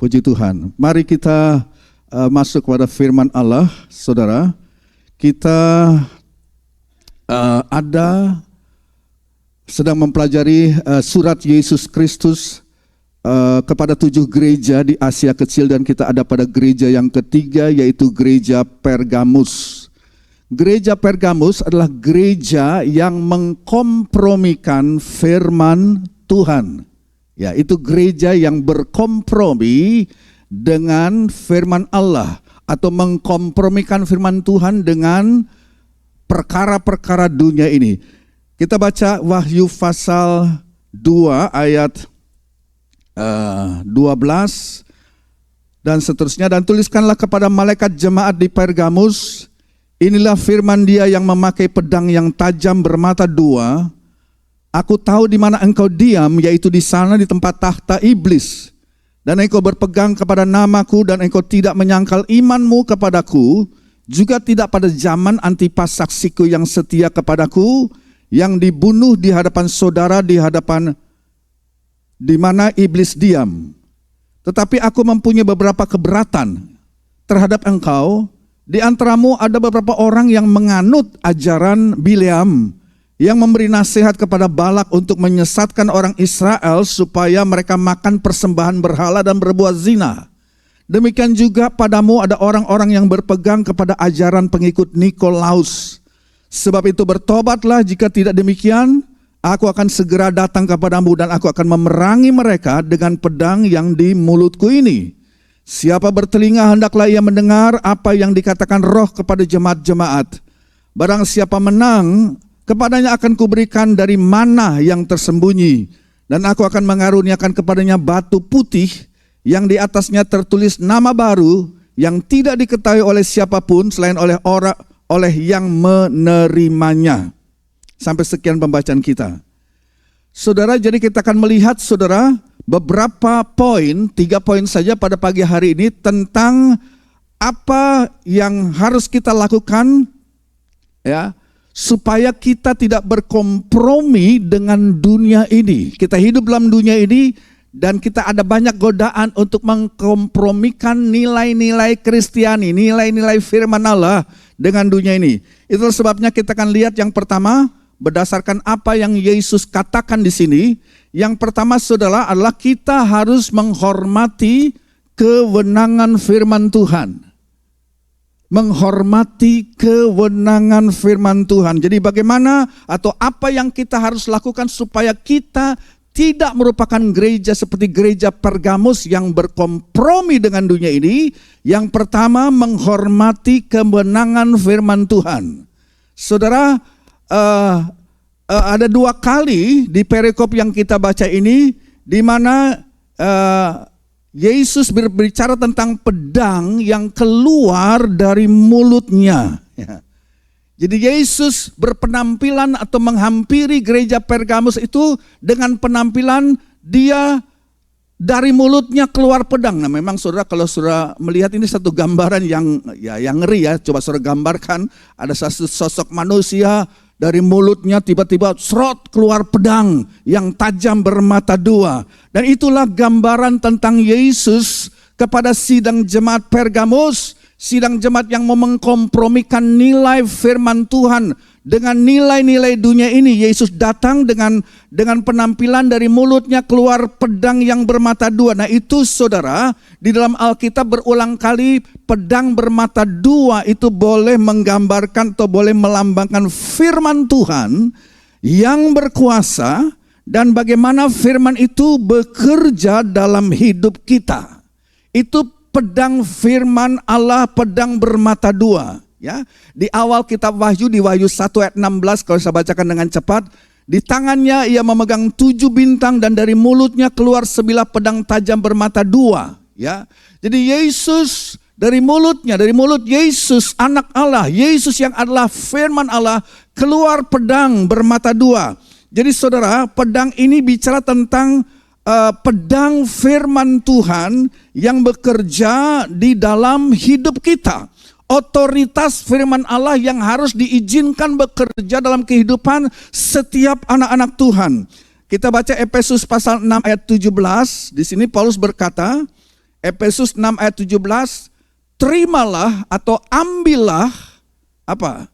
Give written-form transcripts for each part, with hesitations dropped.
Puji Tuhan. Mari kita masuk kepada firman Allah, saudara. Kita sedang mempelajari surat Yesus Kristus kepada 7 gereja di Asia Kecil, dan kita ada pada gereja yang ketiga, yaitu gereja Pergamus. Gereja Pergamus adalah gereja yang mengkompromikan firman Tuhan. Ya, itu gereja yang berkompromi dengan firman Allah, atau mengkompromikan firman Tuhan dengan perkara-perkara dunia ini. Kita baca Wahyu pasal 2 ayat 12 dan seterusnya. Dan tuliskanlah kepada malaikat jemaat di Pergamus, inilah firman Dia yang memakai pedang yang tajam bermata dua. Aku tahu di mana engkau diam, yaitu di sana di tempat tahta iblis. Dan engkau berpegang kepada namaku, dan engkau tidak menyangkal imanmu kepadaku, juga tidak pada zaman Antipas saksiku yang setia kepadaku, yang dibunuh di hadapan saudara, di mana iblis diam. Tetapi aku mempunyai beberapa keberatan terhadap engkau. Di antaramu ada beberapa orang yang menganut ajaran Bileam, yang memberi nasihat kepada Balak untuk menyesatkan orang Israel supaya mereka makan persembahan berhala dan berbuat zina. Demikian juga padamu ada orang-orang yang berpegang kepada ajaran pengikut Nikolaus. Sebab itu bertobatlah, jika tidak demikian aku akan segera datang kepadamu dan aku akan memerangi mereka dengan pedang yang di mulutku ini. Siapa bertelinga hendaklah ia mendengar apa yang dikatakan Roh kepada jemaat-jemaat. Barang siapa menang, kepadanya akan kuberikan dari mana yang tersembunyi, dan aku akan mengaruniakan kepadanya batu putih yang di atasnya tertulis nama baru yang tidak diketahui oleh siapapun selain oleh yang menerimanya. Sampai sekian pembacaan kita. Saudara, jadi kita akan melihat, saudara, beberapa poin, 3 poin saja pada pagi hari ini tentang apa yang harus kita lakukan, ya, supaya kita tidak berkompromi dengan dunia ini. Kita hidup dalam dunia ini dan kita ada banyak godaan untuk mengkompromikan nilai-nilai Kristiani, nilai-nilai firman Allah dengan dunia ini. Itulah sebabnya kita akan lihat yang pertama, berdasarkan apa yang Yesus katakan di sini. Yang pertama, saudara, adalah kita harus menghormati kewenangan firman Tuhan. Menghormati kewenangan firman Tuhan. Jadi bagaimana atau apa yang kita harus lakukan supaya kita tidak merupakan gereja seperti gereja Pergamus yang berkompromi dengan dunia ini. Yang pertama, menghormati kewenangan firman Tuhan. Saudara, ada 2 kali di perikop yang kita baca ini, di mana Yesus berbicara tentang pedang yang keluar dari mulutnya. Jadi Yesus berpenampilan atau menghampiri gereja Pergamus itu dengan penampilan dia dari mulutnya keluar pedang. Nah, memang saudara, kalau saudara melihat ini satu gambaran yang ngeri ya. Coba saudara gambarkan, ada satu sosok manusia dari mulutnya tiba-tiba serot keluar pedang yang tajam bermata dua. Dan itulah gambaran tentang Yesus kepada sidang jemaat Pergamus. Sidang jemaat yang mau mengkompromikan nilai firman Tuhan dengan nilai-nilai dunia ini. Yesus datang dengan penampilan dari mulutnya keluar pedang yang bermata dua. Nah itu saudara, di dalam Alkitab berulang kali pedang bermata dua itu boleh menggambarkan atau boleh melambangkan firman Tuhan yang berkuasa dan bagaimana firman itu bekerja dalam hidup kita. Itu pedang firman Allah, pedang bermata dua. Ya, di awal kitab Wahyu, di Wahyu 1 ayat 16, kalau saya bacakan dengan cepat, di tangannya ia memegang 7 bintang dan dari mulutnya keluar sebilah pedang tajam bermata dua. Ya, jadi Yesus dari mulut Yesus anak Allah, Yesus yang adalah firman Allah, keluar pedang bermata dua. Jadi saudara, pedang ini bicara tentang pedang firman Tuhan yang bekerja di dalam hidup kita. Otoritas firman Allah yang harus diizinkan bekerja dalam kehidupan setiap anak-anak Tuhan. Kita baca Efesus pasal 6 ayat 17. Di sini Paulus berkata, Efesus 6 ayat 17, terimalah atau ambillah apa?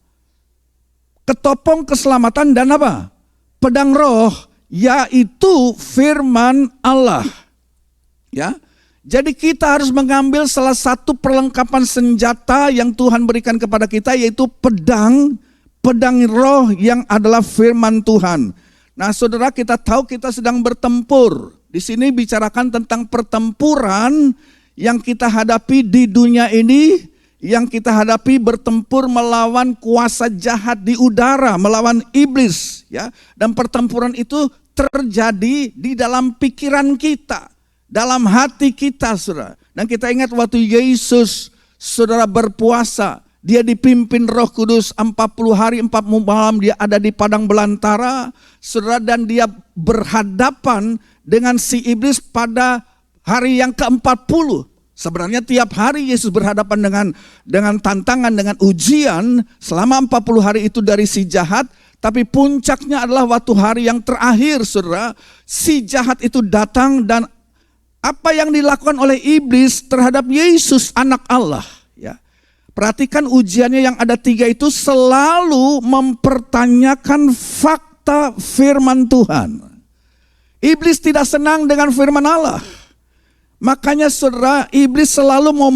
Ketopong keselamatan dan apa? Pedang roh, yaitu firman Allah. Ya. Jadi kita harus mengambil salah satu perlengkapan senjata yang Tuhan berikan kepada kita, yaitu pedang roh yang adalah firman Tuhan. Nah, saudara, kita tahu kita sedang bertempur. Di sini bicarakan tentang pertempuran yang kita hadapi di dunia ini, yang kita hadapi bertempur melawan kuasa jahat di udara, melawan iblis, ya. Dan pertempuran itu terjadi di dalam pikiran kita, dalam hati kita, saudara. Dan kita ingat waktu Yesus, saudara, berpuasa, dia dipimpin Roh Kudus 40 hari 40 malam, dia ada di padang belantara, saudara, dan dia berhadapan dengan si iblis pada hari yang ke-40. Sebenarnya tiap hari Yesus berhadapan dengan tantangan, dengan ujian selama 40 hari itu dari si jahat. Tapi puncaknya adalah waktu hari yang terakhir, saudara, si jahat itu datang, dan apa yang dilakukan oleh iblis terhadap Yesus anak Allah, ya. Perhatikan ujiannya yang ada 3 itu selalu mempertanyakan fakta firman Tuhan. Iblis tidak senang dengan firman Allah. Makanya saudara, iblis selalu mau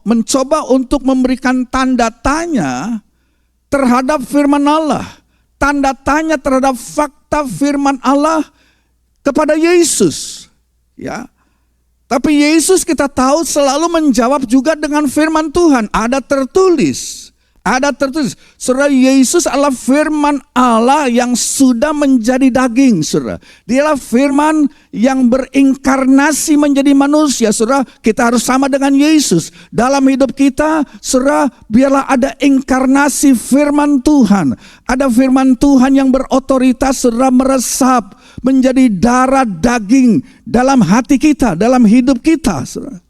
mencoba untuk memberikan tanda tanya terhadap firman Allah. Tanda tanya terhadap fakta firman Allah kepada Yesus. Ya. Tapi Yesus kita tahu selalu menjawab juga dengan firman Tuhan. Ada tertulis. Saudara, Yesus adalah firman Allah yang sudah menjadi daging, saudara. Dialah firman yang berinkarnasi menjadi manusia, saudara. Kita harus sama dengan Yesus. Dalam hidup kita, saudara, biarlah ada inkarnasi firman Tuhan. Ada firman Tuhan yang berotoritas, saudara, meresap menjadi darah daging dalam hati kita, dalam hidup kita, saudara.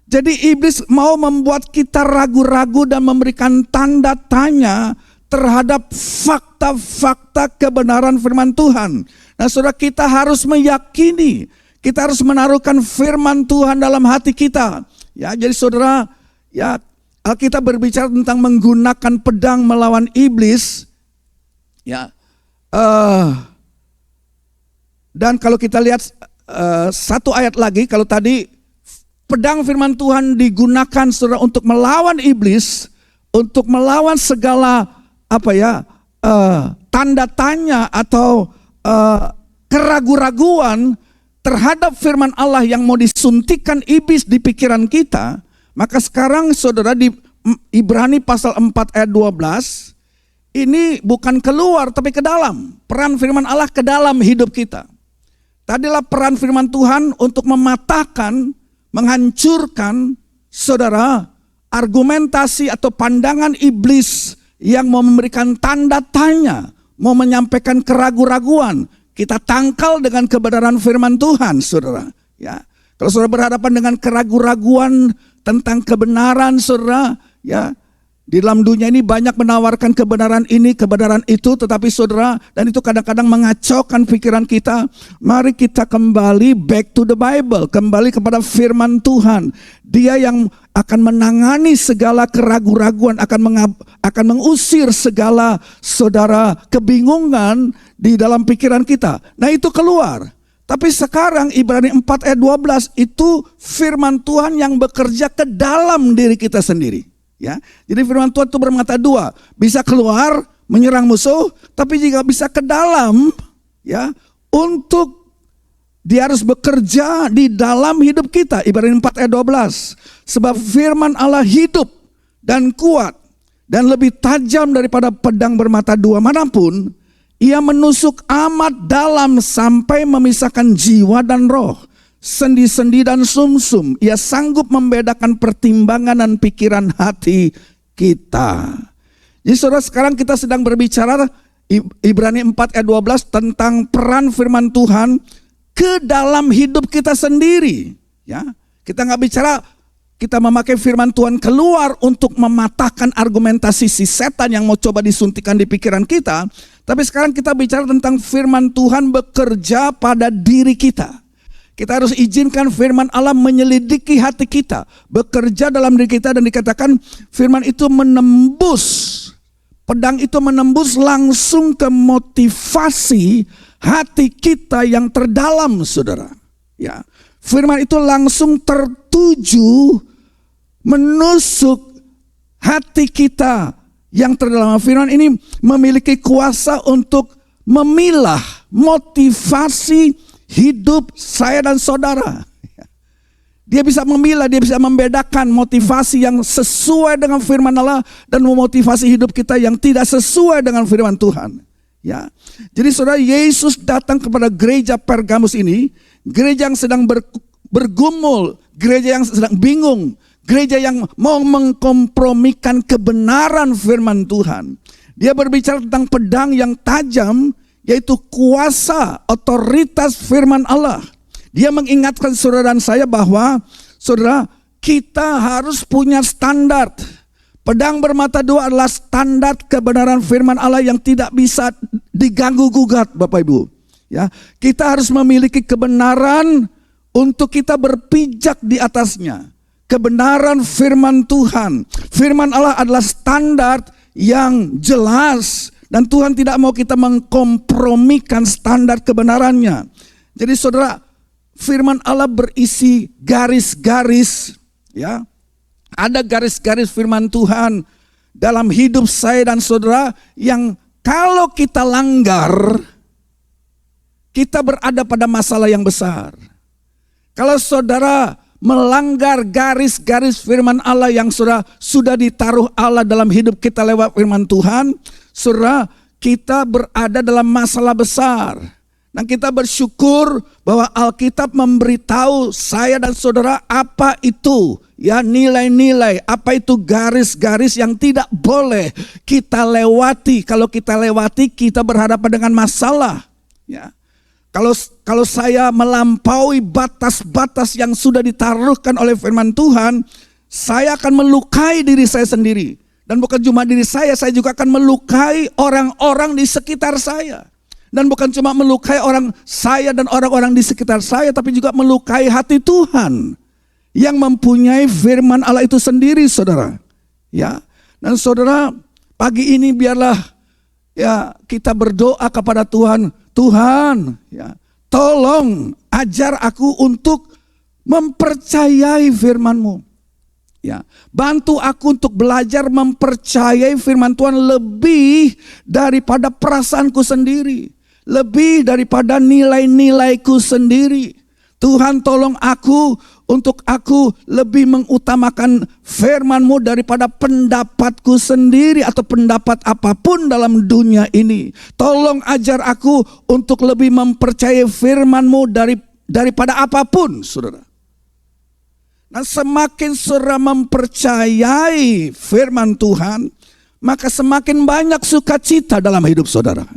Jadi iblis mau membuat kita ragu-ragu dan memberikan tanda tanya terhadap fakta-fakta kebenaran firman Tuhan. Nah, saudara, kita harus meyakini, kita harus menaruhkan firman Tuhan dalam hati kita. Ya, jadi saudara, ya, Alkitab berbicara tentang menggunakan pedang melawan iblis. Ya, dan kalau kita lihat satu ayat lagi, kalau tadi pedang firman Tuhan digunakan, saudara, untuk melawan iblis, untuk melawan segala tanda tanya atau keraguan-raguan terhadap firman Allah yang mau disuntikkan iblis di pikiran kita. Maka sekarang saudara, di Ibrani pasal 4 ayat 12, ini bukan keluar tapi ke dalam. Peran firman Allah ke dalam hidup kita. Tadilah peran firman Tuhan untuk mematahkan, menghancurkan, saudara, argumentasi atau pandangan iblis yang mau memberikan tanda tanya, mau menyampaikan keraguan-raguan. Kita tangkal dengan kebenaran firman Tuhan, saudara. Ya, kalau saudara berhadapan dengan keraguan-raguan tentang kebenaran, saudara, ya, di dalam dunia ini banyak menawarkan kebenaran ini, kebenaran itu, tetapi saudara, dan itu kadang-kadang mengacaukan pikiran kita. Mari kita kembali back to the Bible, kembali kepada firman Tuhan. Dia yang akan menangani segala keraguan-raguan, akan mengusir segala, saudara, kebingungan di dalam pikiran kita. Nah, itu keluar. Tapi sekarang Ibrani 4 ayat 12 itu firman Tuhan yang bekerja ke dalam diri kita sendiri. Ya, jadi firman Tuhan itu bermata dua, bisa keluar menyerang musuh, tapi juga bisa ke dalam, ya, untuk dia harus bekerja di dalam hidup kita. Ibrani 4 ayat 12, sebab firman Allah hidup dan kuat dan lebih tajam daripada pedang bermata dua manapun, ia menusuk amat dalam sampai memisahkan jiwa dan roh, sendi-sendi dan sumsum. Ia sanggup membedakan pertimbangan dan pikiran hati kita. Jadi saudara, sekarang kita sedang berbicara Ibrani 4 ayat 12 tentang peran firman Tuhan ke dalam hidup kita sendiri. Ya, kita nggak bicara kita memakai firman Tuhan keluar untuk mematahkan argumentasi si setan yang mau coba disuntikan di pikiran kita. Tapi sekarang kita bicara tentang firman Tuhan bekerja pada diri kita. Kita harus izinkan firman Allah menyelidiki hati kita, bekerja dalam diri kita, dan dikatakan firman itu menembus, pedang itu menembus langsung ke motivasi hati kita yang terdalam, saudara. Ya, firman itu langsung tertuju menusuk hati kita yang terdalam. Firman ini memiliki kuasa untuk memilah motivasi hidup saya dan saudara. Dia bisa memilah, dia bisa membedakan motivasi yang sesuai dengan firman Allah dan motivasi hidup kita yang tidak sesuai dengan firman Tuhan. Ya, jadi saudara, Yesus datang kepada gereja Pergamus ini, gereja yang sedang bergumul, gereja yang sedang bingung, gereja yang mau mengkompromikan kebenaran firman Tuhan. Dia berbicara tentang pedang yang tajam, yaitu kuasa, otoritas firman Allah. Dia mengingatkan saudara dan saya bahwa, saudara, kita harus punya standar. Pedang bermata dua adalah standar kebenaran firman Allah yang tidak bisa diganggu gugat, Bapak Ibu. Ya, kita harus memiliki kebenaran untuk kita berpijak di atasnya. Kebenaran firman Tuhan. Firman Allah adalah standar yang jelas, dan Tuhan tidak mau kita mengkompromikan standar kebenarannya. Jadi saudara, firman Allah berisi garis-garis, ya. Ada garis-garis firman Tuhan dalam hidup saya dan saudara yang kalau kita langgar, kita berada pada masalah yang besar. Kalau saudara melanggar garis-garis firman Allah yang sudah ditaruh Allah dalam hidup kita lewat firman Tuhan, saudara, kita berada dalam masalah besar. Dan kita bersyukur bahwa Alkitab memberitahu saya dan saudara apa itu, ya, nilai-nilai, apa itu garis-garis yang tidak boleh kita lewati. Kalau kita lewati, kita berhadapan dengan masalah. Ya. Kalau saya melampaui batas-batas yang sudah ditaruhkan oleh firman Tuhan, saya akan melukai diri saya sendiri. Dan bukan cuma diri saya juga akan melukai orang-orang di sekitar saya. Dan bukan cuma melukai saya dan orang-orang di sekitar saya, tapi juga melukai hati Tuhan yang mempunyai firman Allah itu sendiri, saudara. Ya, dan saudara, pagi ini biarlah, ya, kita berdoa kepada Tuhan. Tuhan, ya, tolong ajar aku untuk mempercayai firman-Mu. Ya, bantu aku untuk belajar mempercayai firman Tuhan lebih daripada perasaanku sendiri, lebih daripada nilai-nilaiku sendiri. Tuhan, tolong aku untuk aku lebih mengutamakan firman-Mu daripada pendapatku sendiri atau pendapat apapun dalam dunia ini. Tolong ajar aku untuk lebih mempercayai firman-Mu daripada apapun, saudara. Nah, semakin saudara mempercayai firman Tuhan, maka semakin banyak sukacita dalam hidup saudara.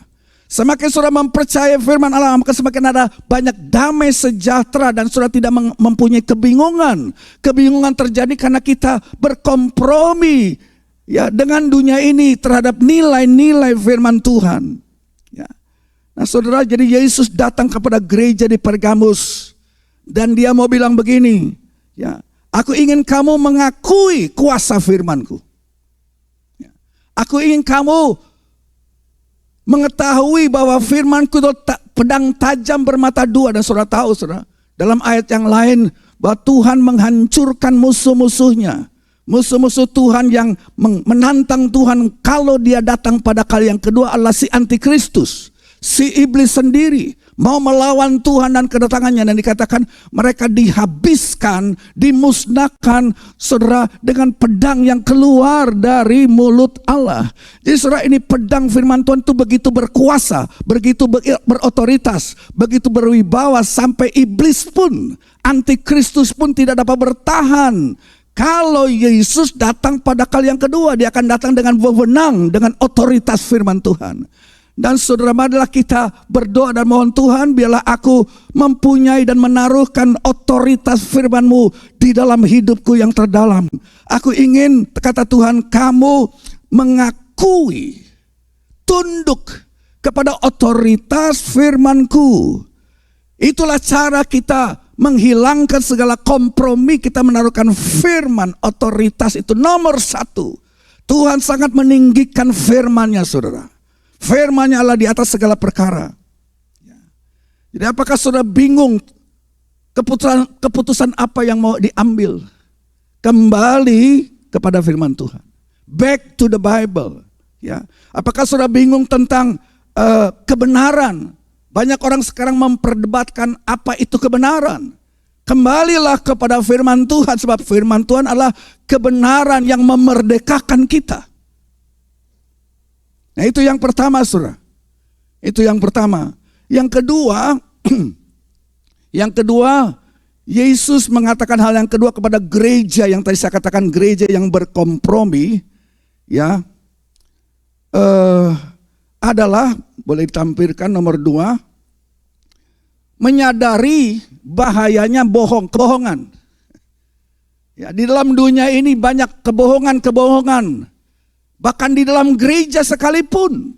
Semakin saudara mempercayai firman Allah, maka semakin ada banyak damai sejahtera dan saudara tidak mempunyai kebingungan. Kebingungan terjadi karena kita berkompromi, ya, dengan dunia ini terhadap nilai-nilai firman Tuhan. Ya. Nah, saudara, jadi Yesus datang kepada gereja di Pergamus dan dia mau bilang begini, ya, aku ingin kamu mengakui kuasa firman-Ku. Ya. Aku ingin kamu mengetahui bahwa firman-Ku itu pedang tajam bermata dua. Dan saudara tahu, saudara, dalam ayat yang lain bahwa Tuhan menghancurkan musuh-musuhnya. Musuh-musuh Tuhan yang menantang Tuhan kalau dia datang pada kali yang kedua adalah si antikristus, si iblis sendiri, mau melawan Tuhan dan kedatangannya. Dan dikatakan mereka dihabiskan, dimusnahkan, saudara, dengan pedang yang keluar dari mulut Allah. Jadi saudara, ini pedang firman Tuhan itu begitu berkuasa, begitu berotoritas, begitu berwibawa, sampai iblis pun, antikristus pun tidak dapat bertahan. Kalau Yesus datang pada kali yang kedua, dia akan datang dengan wewenang, dengan otoritas firman Tuhan. Dan saudara, marilah kita berdoa dan mohon Tuhan, biarlah aku mempunyai dan menaruhkan otoritas firman-Mu di dalam hidupku yang terdalam. Aku ingin, kata Tuhan, kamu mengakui, tunduk kepada otoritas firman-Ku. Itulah cara kita menghilangkan segala kompromi, kita menaruhkan firman. Otoritas itu nomor satu. Tuhan sangat meninggikan firman-Nya, saudara. Firman-Nya Allah di atas segala perkara. Jadi apakah saudara bingung keputusan apa yang mau diambil? Kembali kepada firman Tuhan. Back to the Bible. Ya. Apakah saudara bingung tentang kebenaran? Banyak orang sekarang memperdebatkan apa itu kebenaran. Kembalilah kepada firman Tuhan, sebab firman Tuhan adalah kebenaran yang memerdekakan kita. Nah, itu yang pertama, saudara. Itu yang pertama. Yang kedua, Yesus mengatakan hal yang kedua kepada gereja yang tadi saya katakan, gereja yang berkompromi, ya, adalah, boleh ditampilkan nomor 2, menyadari bahayanya kebohongan. Ya, di dalam dunia ini banyak kebohongan. Bahkan di dalam gereja sekalipun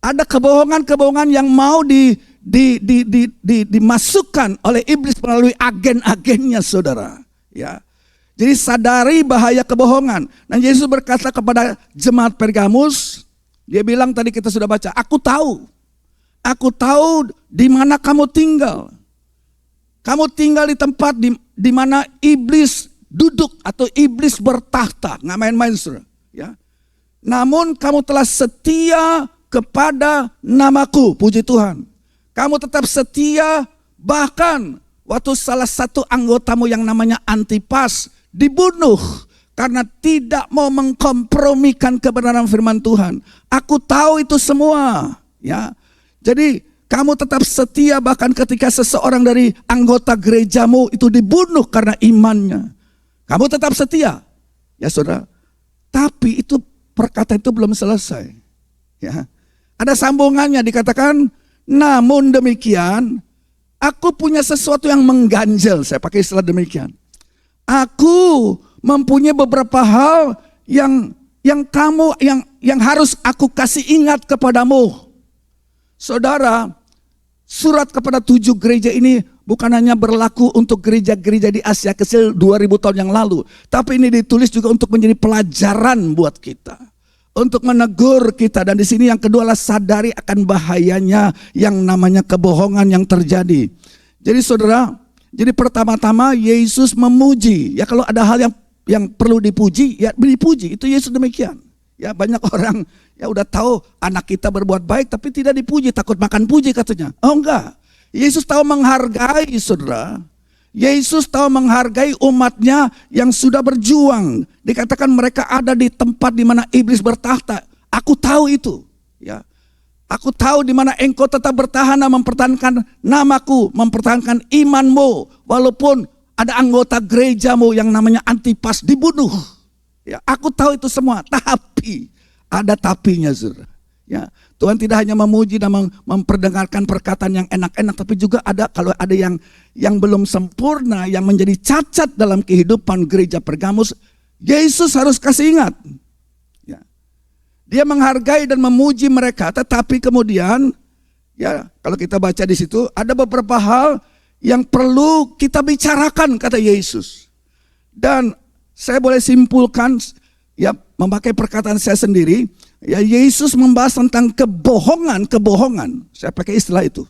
ada kebohongan yang mau dimasukkan oleh iblis melalui agen-agennya, saudara. Ya. Jadi sadari bahaya kebohongan. Dan Yesus berkata kepada jemaat Pergamus, dia bilang tadi kita sudah baca, aku tahu di mana kamu tinggal. Kamu tinggal di tempat di mana iblis duduk atau iblis bertahta, nggak main-main, saudara. Ya. Namun kamu telah setia kepada namaku, puji Tuhan. Kamu tetap setia, bahkan waktu salah satu anggotamu yang namanya Antipas dibunuh karena tidak mau mengkompromikan kebenaran firman Tuhan. Aku tahu itu semua, ya. Jadi kamu tetap setia bahkan ketika seseorang dari anggota gerejamu itu dibunuh karena imannya. Kamu tetap setia, ya saudara. Tapi itu perkataan itu belum selesai. Ya. Ada sambungannya, dikatakan, namun demikian, aku punya sesuatu yang mengganjal. Saya pakai istilah demikian. Aku mempunyai beberapa hal yang harus aku kasih ingat kepadamu. Saudara, surat kepada 7 gereja ini bukan hanya berlaku untuk gereja-gereja di Asia Kecil 2000 tahun yang lalu, tapi ini ditulis juga untuk menjadi pelajaran buat kita, untuk menegur kita. Dan di sini yang kedua adalah sadari akan bahayanya yang namanya kebohongan yang terjadi. Jadi saudara, jadi pertama-tama Yesus memuji. Ya, kalau ada hal yang perlu dipuji, ya dipuji. Itu Yesus demikian. Ya, banyak orang ya udah tahu anak kita berbuat baik tapi tidak dipuji, takut makan puji katanya. Oh enggak. Yesus tahu menghargai, saudara. Yesus tahu menghargai umatnya yang sudah berjuang. Dikatakan mereka ada di tempat di mana iblis bertahta. Aku tahu itu. Ya. Aku tahu di mana engkau tetap bertahan dan mempertahankan namaku, mempertahankan imanmu, walaupun ada anggota gerejamu yang namanya Antipas dibunuh. Ya, aku tahu itu semua, tapi ada tapinya, saudara. Ya, Tuhan tidak hanya memuji dan memperdengarkan perkataan yang enak-enak, tapi juga ada, kalau ada yang belum sempurna, yang menjadi cacat dalam kehidupan gereja Pergamus, Yesus harus kasih ingat. Ya. Dia menghargai dan memuji mereka, tetapi kemudian, ya, kalau kita baca di situ, ada beberapa hal yang perlu kita bicarakan, kata Yesus. Dan saya boleh simpulkan, ya, memakai perkataan saya sendiri, ya, Yesus membahas tentang kebohongan. Saya pakai istilah itu.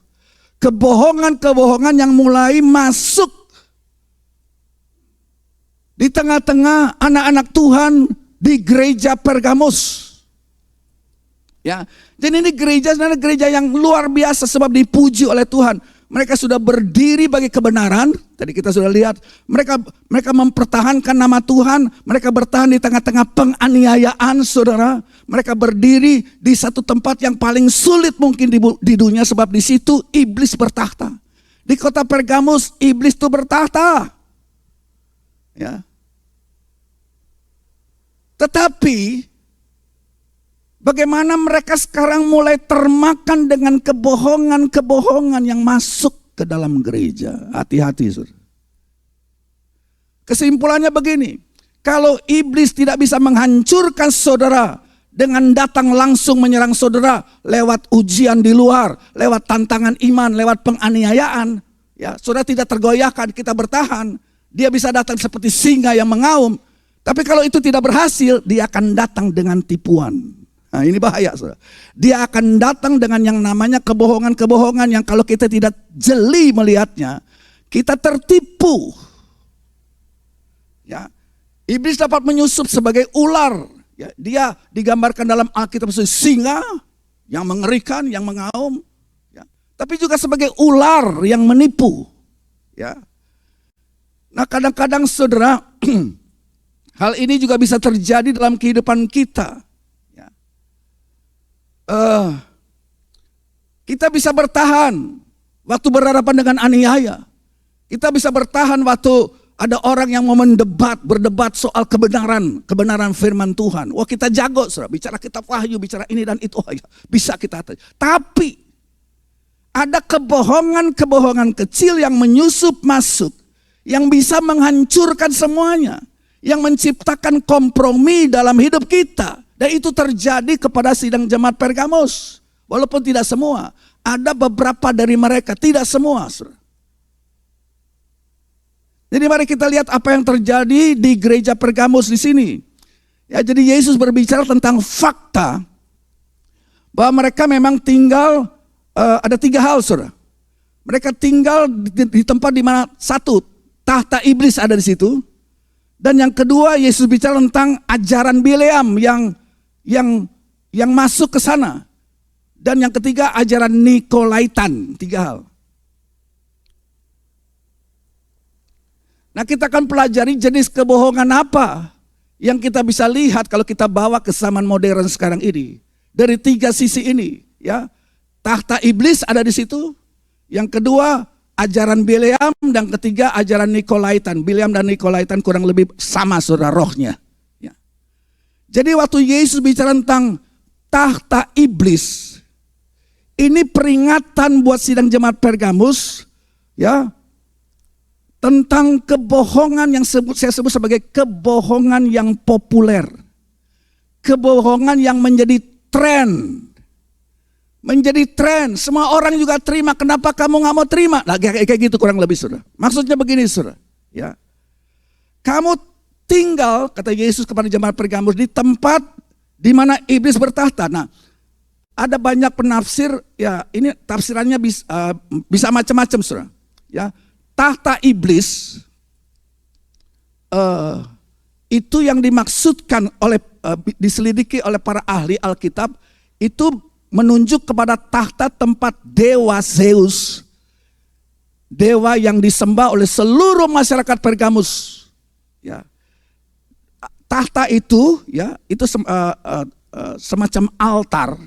Kebohongan yang mulai masuk di tengah-tengah anak-anak Tuhan di gereja Pergamus. Ya, jadi ini gereja yang luar biasa sebab dipuji oleh Tuhan. Mereka sudah berdiri bagi kebenaran. Tadi kita sudah lihat, mereka mempertahankan nama Tuhan. Mereka bertahan di tengah-tengah penganiayaan, saudara. Mereka berdiri di satu tempat yang paling sulit mungkin di dunia, sebab di situ iblis bertahta. Di kota Pergamus iblis itu bertahta. Ya. Tetapi bagaimana mereka sekarang mulai termakan dengan kebohongan yang masuk ke dalam gereja. Hati-hati, saudara. Kesimpulannya begini, kalau iblis tidak bisa menghancurkan saudara dengan datang langsung menyerang saudara lewat ujian di luar, lewat tantangan iman, lewat penganiayaan, Ya, saudara tidak tergoyahkan, kita bertahan. Dia bisa datang seperti singa yang mengaum. Tapi kalau itu tidak berhasil, dia akan datang dengan tipuan. Nah, ini bahaya, saudara. Dia akan datang dengan yang namanya kebohongan-kebohongan yang kalau kita tidak jeli melihatnya, kita tertipu. Ya, iblis dapat menyusup sebagai ular. Ya, dia digambarkan dalam Alkitab sebagai singa yang mengerikan, yang mengaum. Ya, tapi juga sebagai ular yang menipu. Ya. Nah, kadang-kadang saudara, hal ini juga bisa terjadi dalam kehidupan kita. Ya. Kita bisa bertahan waktu berhadapan dengan aniaya. Kita bisa bertahan waktu ada orang yang mau berdebat soal kebenaran firman Tuhan. Wah, kita jago, saudara, bicara kitab Wahyu, bicara ini dan itu, bisa kita. Tapi ada kebohongan-kebohongan kecil yang menyusup masuk, yang bisa menghancurkan semuanya, yang menciptakan kompromi dalam hidup kita. Dan itu terjadi kepada sidang jemaat Pergamos. Walaupun tidak semua, ada beberapa dari mereka, tidak semua, saudara. Jadi mari kita lihat apa yang terjadi di gereja Pergamos di sini. Ya, jadi Yesus berbicara tentang fakta bahwa mereka memang tinggal, ada 3 hal, saudara. Mereka tinggal di tempat di mana satu, tahta iblis ada di situ. Dan yang kedua, Yesus bicara tentang ajaran Bileam yang masuk ke sana. Dan yang ketiga, ajaran Nikolaitan. 3 hal. Nah, kita akan pelajari jenis kebohongan apa yang kita bisa lihat kalau kita bawa ke zaman modern sekarang ini. Dari 3 sisi ini, ya. Tahta iblis ada di situ. Yang kedua, ajaran Bileam, dan ketiga ajaran Nikolaitan. Bileam dan Nikolaitan kurang lebih sama, saudara, rohnya. Ya. Jadi waktu Yesus bicara tentang tahta iblis, ini peringatan buat sidang jemaat Pergamus, ya, tentang kebohongan yang saya sebut sebagai kebohongan yang populer. Kebohongan yang menjadi tren. Menjadi tren, semua orang juga terima. Kenapa kamu gak mau terima? Nah, kayak gitu kurang lebih, saudara. Maksudnya begini, saudara, ya. Kamu tinggal, kata Yesus kepada jemaat Pergamus, di tempat di mana iblis bertahta. Nah, ada banyak penafsir, ya, ini tafsirannya bisa macam-macam, saudara. Ya, tahta iblis itu yang dimaksudkan oleh diselidiki oleh para ahli Alkitab, itu menunjuk kepada tahta tempat dewa Zeus, dewa yang disembah oleh seluruh masyarakat Pergamus. Ya, tahta itu, ya, itu semacam altar,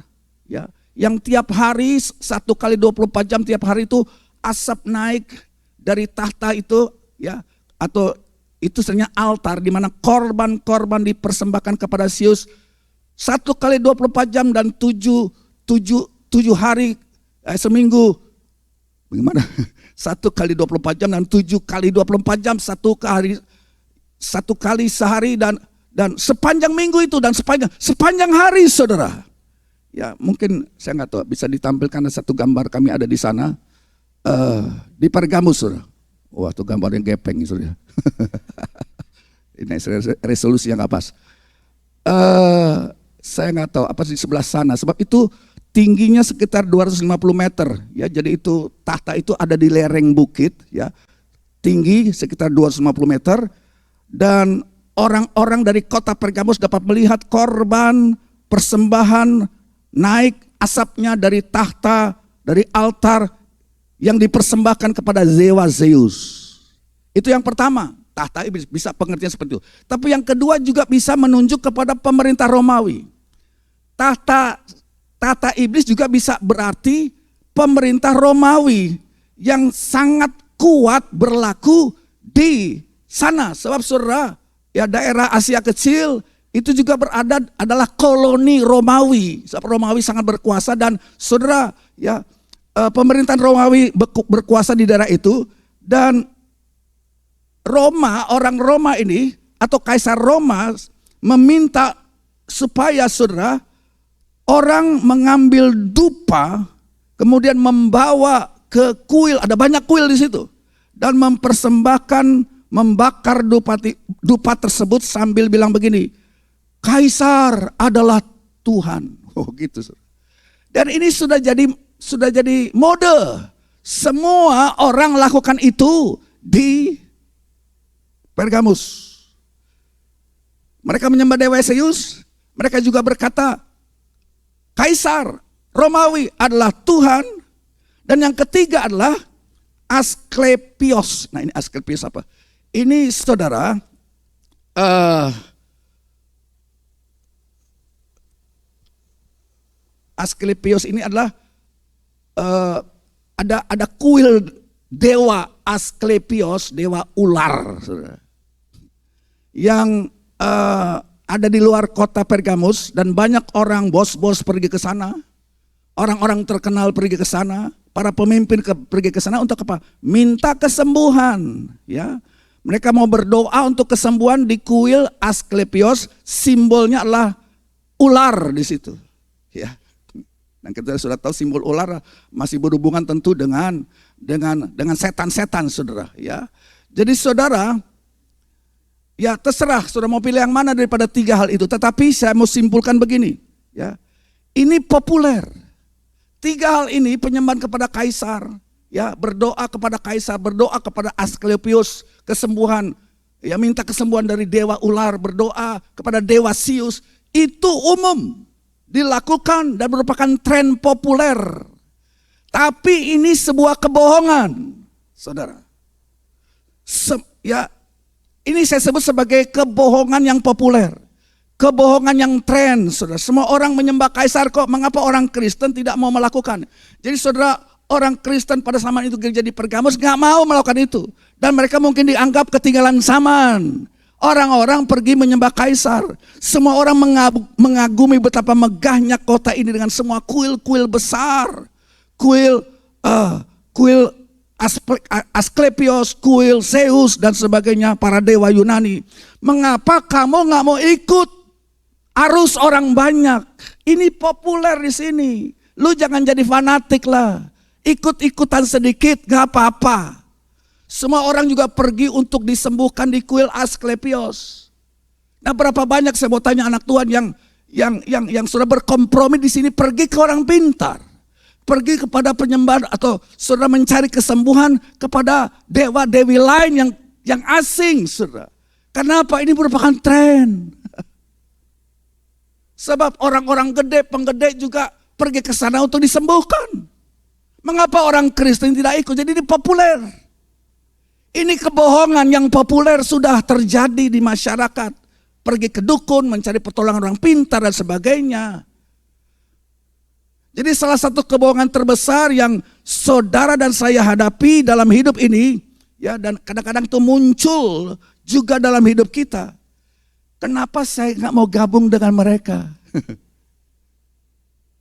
ya, yang tiap hari 1 kali 24 jam tiap hari itu asap naik dari tahta itu, ya, atau itu sebenarnya altar di mana korban-korban dipersembahkan kepada Zeus 1 kali 24 jam dan 7 hari seminggu. Bagaimana? 1 kali 24 jam dan 7 kali 24 jam, 1 kali sehari dan sepanjang minggu itu dan sepanjang hari, saudara. Ya, mungkin saya nggak tahu, bisa ditampilkan satu gambar, kami ada di sana. Di Pergamus, saudara. Wah, itu gambar yang gepeng, saudara. Ini resolusi yang nggak pas. Saya nggak tahu apa di sebelah sana, sebab itu tingginya sekitar 250 meter. Ya, jadi itu tahta itu ada di lereng bukit, ya, tinggi sekitar 250 meter, dan orang-orang dari kota Pergamus dapat melihat korban persembahan naik asapnya dari tahta, dari altar yang dipersembahkan kepada dewa Zeus. Itu yang pertama, tahta iblis, bisa pengertian seperti itu. Tapi yang kedua juga bisa menunjuk kepada pemerintah Romawi. Tahta iblis juga bisa berarti pemerintah Romawi yang sangat kuat berlaku di sana. Sebab saudara, ya, daerah Asia Kecil itu juga adalah koloni Romawi. Sebab Romawi sangat berkuasa, dan saudara, ya, pemerintahan Romawi berkuasa di daerah itu, dan orang Roma ini atau Kaisar Roma meminta supaya, saudara, orang mengambil dupa kemudian membawa ke kuil, ada banyak kuil di situ. Dan membakar dupa tersebut sambil bilang begini, Kaisar adalah Tuhan. Oh gitu. Dan ini sudah jadi mode. Semua orang lakukan itu di Pergamus. Mereka menyembah dewa Zeus. Mereka juga berkata, Kaisar Romawi adalah Tuhan. Dan yang ketiga adalah Asklepios. Nah ini Asklepios apa? Ini saudara, Asklepios ini adalah ada kuil dewa Asklepios, dewa ular, saudara, yang ada di luar kota Pergamus, dan banyak orang bos-bos pergi ke sana, orang-orang terkenal pergi ke sana, para pemimpin pergi ke sana untuk apa? Minta kesembuhan, ya. Mereka mau berdoa untuk kesembuhan di kuil Asklepios, simbolnya adalah ular di situ, ya. Dan kita sudah tahu simbol ular masih berhubungan tentu dengan setan-setan, saudara, ya. Jadi saudara, ya terserah saudara mau pilih yang mana daripada tiga hal itu. Tetapi saya mau simpulkan begini, ya. Ini populer. Tiga hal ini, penyembahan kepada Kaisar, ya, berdoa kepada Kaisar, berdoa kepada Asklepios, kesembuhan, ya, minta kesembuhan dari dewa ular, berdoa kepada dewa Zeus, itu umum dilakukan dan merupakan tren populer. Tapi ini sebuah kebohongan, saudara. Ini saya sebut sebagai kebohongan yang populer. Kebohongan yang tren, saudara. Semua orang menyembah Kaisar kok, mengapa orang Kristen tidak mau melakukan? Jadi saudara, orang Kristen pada zaman itu gereja di Pergamus gak mau melakukan itu. Dan mereka mungkin dianggap ketinggalan zaman. Orang-orang pergi menyembah Kaisar. Semua orang mengagumi betapa megahnya kota ini dengan semua kuil-kuil besar. Kuil Asklepios, kuil Zeus dan sebagainya, para dewa Yunani. Mengapa kamu gak mau ikut arus orang banyak? Ini populer di sini. Lu jangan jadi fanatik lah. Ikut-ikutan sedikit gak apa-apa. Semua orang juga pergi untuk disembuhkan di kuil Asklepios. Nah, berapa banyak saya mau tanya anak Tuhan yang sudah berkompromi di sini pergi ke orang pintar. Pergi kepada penyembahan atau saudara mencari kesembuhan kepada dewa-dewi lain yang asing, saudara. Kenapa? Ini merupakan tren. Sebab orang-orang gede, penggede juga pergi ke sana untuk disembuhkan. Mengapa orang Kristen tidak ikut? Jadi ini populer. Ini kebohongan yang populer sudah terjadi di masyarakat. Pergi ke dukun, mencari pertolongan orang pintar dan sebagainya. Jadi salah satu kebohongan terbesar yang saudara dan saya hadapi dalam hidup ini, ya, dan kadang-kadang itu muncul juga dalam hidup kita. Kenapa saya nggak mau gabung dengan mereka?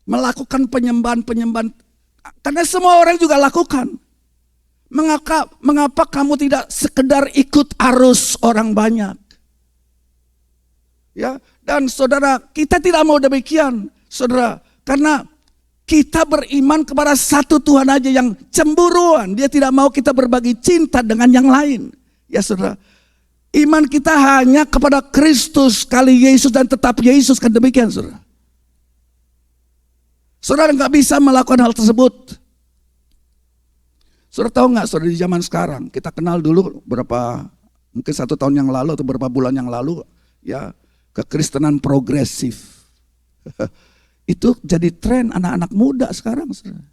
Melakukan penyembahan, karena semua orang juga lakukan. Mengapa kamu tidak sekedar ikut arus orang banyak? Ya, dan saudara, kita tidak mau demikian, saudara, karena kita beriman kepada satu Tuhan aja yang cemburuan. Dia tidak mau kita berbagi cinta dengan yang lain. Ya saudara, iman kita hanya kepada Kristus kali Yesus dan tetap Yesus, kan demikian saudara. Saudara nggak bisa melakukan hal tersebut. Saudara tahu nggak, saudara, di zaman sekarang, kita kenal dulu mungkin 1 tahun yang lalu atau beberapa bulan yang lalu, ya, kekristenan progresif. Itu jadi tren anak-anak muda sekarang, saudara.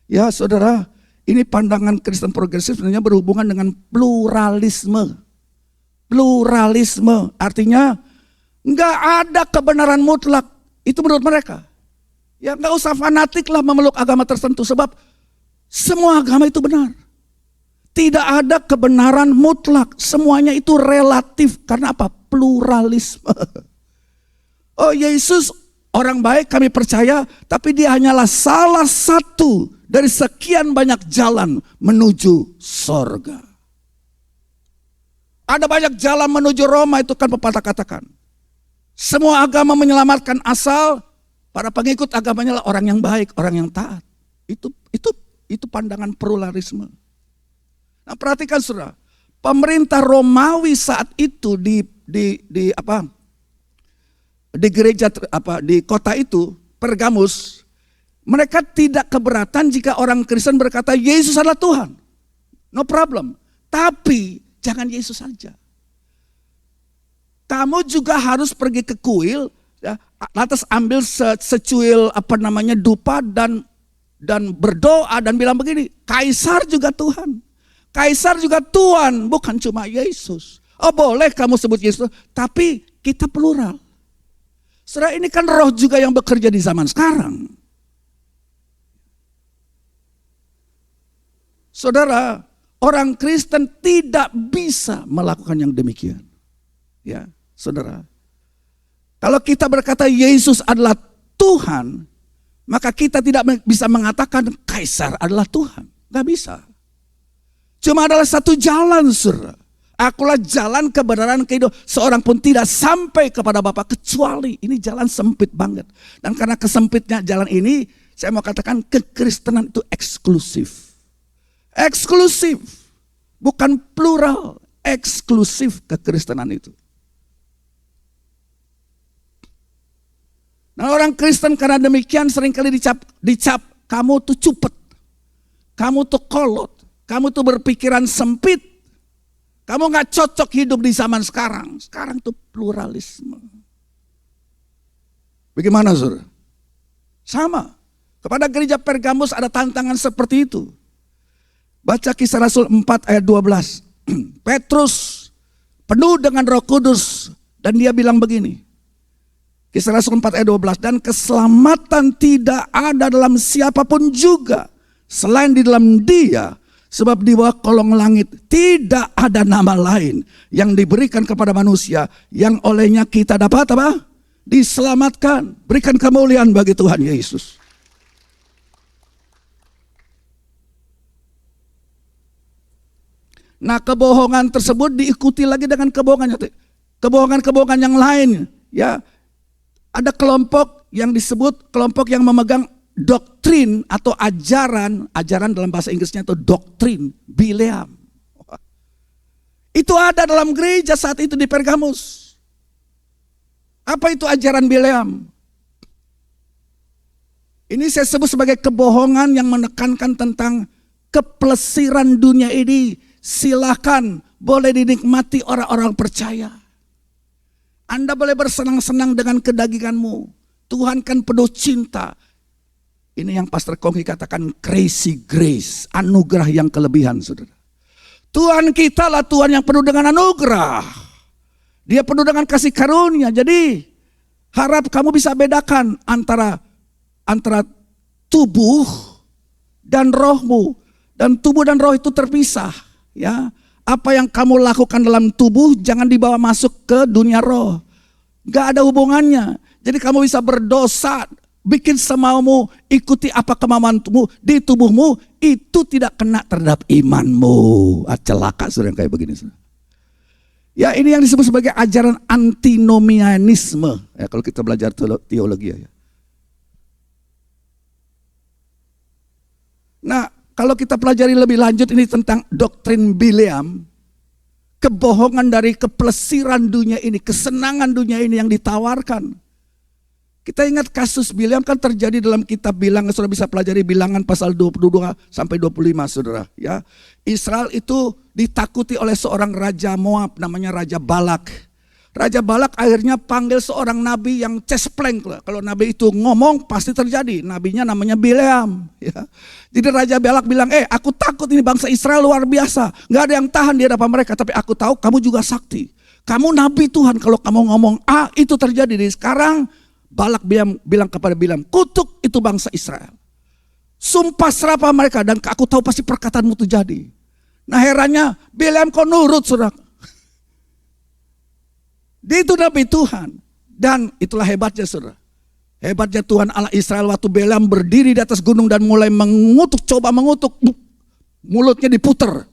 Ya saudara, ini pandangan Kristen progresif sebenarnya berhubungan dengan pluralisme. Pluralisme artinya nggak ada kebenaran mutlak. Itu menurut mereka. Ya nggak usah fanatik lah memeluk agama tertentu, sebab semua agama itu benar. Tidak ada kebenaran mutlak, semuanya itu relatif. Karena apa? Pluralisme. Oh, Yesus orang baik, kami percaya, tapi dia hanyalah salah satu dari sekian banyak jalan menuju sorga. Ada banyak jalan menuju Roma, itu kan pepatah katakan. Semua agama menyelamatkan asal para pengikut agamanya lah orang yang baik, orang yang taat. Itu Itu pandangan pluralisme. Nah, perhatikan saudara, pemerintah Romawi saat itu di gereja di kota itu, Pergamus, mereka tidak keberatan jika orang Kristen berkata Yesus adalah Tuhan. No problem. Tapi jangan Yesus saja. Kamu juga harus pergi ke kuil, ya, lantas ambil secuil dupa dan berdoa dan bilang begini, Kaisar juga Tuhan. Kaisar juga Tuhan, bukan cuma Yesus. Oh boleh kamu sebut Yesus, tapi kita plural. Saudara, ini kan roh juga yang bekerja di zaman sekarang. Saudara, orang Kristen tidak bisa melakukan yang demikian. Ya, saudara. Kalau kita berkata Yesus adalah Tuhan, maka kita tidak bisa mengatakan Kaisar adalah Tuhan. Gak bisa. Cuma adalah satu jalan, saudara. Akulah jalan kebenaran kehidupan. Seorang pun tidak sampai kepada Bapa kecuali ini jalan sempit banget. Dan karena kesempitnya jalan ini, saya mau katakan kekristenan itu eksklusif. Eksklusif. Bukan plural. Eksklusif kekristenan itu. Nah, orang Kristen karena demikian seringkali dicap kamu tuh cupet. Kamu tuh kolot. Kamu tuh berpikiran sempit. Kamu gak cocok hidup di zaman sekarang. Sekarang tuh pluralisme. Bagaimana saudara? Sama. Kepada gereja Pergamus ada tantangan seperti itu. Baca Kisah Rasul 4 ayat 12. Petrus penuh dengan Roh Kudus. Dan dia bilang begini. Kisah Rasul 4 ayat 12. Dan keselamatan tidak ada dalam siapapun juga. Selain di dalam Dia. Sebab di bawah kolong langit tidak ada nama lain yang diberikan kepada manusia yang olehnya kita dapat apa? Diselamatkan. Berikan kemuliaan bagi Tuhan Yesus. Nah, kebohongan tersebut diikuti lagi dengan kebohongan yang lain. Ya, ada kelompok yang disebut kelompok yang memegang doktrin atau ajaran dalam bahasa Inggrisnya itu doktrin Bileam. Itu ada dalam gereja saat itu di Pergamus. Apa itu ajaran Bileam? Ini saya sebut sebagai kebohongan yang menekankan tentang keplesiran dunia ini. Silakan, boleh dinikmati orang-orang percaya. Anda boleh bersenang-senang dengan kedaginganmu. Tuhan kan penuh cinta. Ini yang Pastor Kongki katakan crazy grace, anugerah yang kelebihan, saudara. Tuhan kita lah Tuhan yang penuh dengan anugerah. Dia penuh dengan kasih karunia. Jadi harap kamu bisa bedakan antara tubuh dan rohmu. Dan tubuh dan roh itu terpisah. Ya, apa yang kamu lakukan dalam tubuh jangan dibawa masuk ke dunia roh. Gak ada hubungannya. Jadi kamu bisa berdosa. Bikin semaumu, ikuti apa kemauanmu di tubuhmu, itu tidak kena terhadap imanmu. Celaka saudara yang kayak begini. Ya, ini yang disebut sebagai ajaran antinomianisme. Ya, kalau kita belajar teologi ya. Nah, kalau kita pelajari lebih lanjut ini tentang doktrin Bileam, kebohongan dari keplesiran dunia ini, kesenangan dunia ini yang ditawarkan. Kita ingat kasus Bileam kan terjadi dalam kitab Bilangan, saudara bisa pelajari Bilangan pasal 22 sampai 25 saudara. Ya, Israel itu ditakuti oleh seorang raja Moab namanya Raja Balak. Raja Balak akhirnya panggil seorang nabi yang cespleng. Kalau nabi itu ngomong pasti terjadi. Nabinya namanya Bileam. Ya. Jadi Raja Balak bilang, aku takut ini bangsa Israel luar biasa. Gak ada yang tahan di hadapan mereka, tapi aku tahu kamu juga sakti. Kamu nabi Tuhan, kalau kamu ngomong A itu terjadi. Jadi sekarang Balak bilang kepada Bileam, kutuk itu bangsa Israel. Sumpah serapah mereka dan aku tahu pasti perkataanmu itu jadi. Nah herannya Bileam kok nurut saudara. Dia itu nabi Tuhan. Dan itulah hebatnya saudara. Hebatnya Tuhan Allah Israel waktu Bileam berdiri di atas gunung dan mulai coba mengutuk. Mulutnya diputer.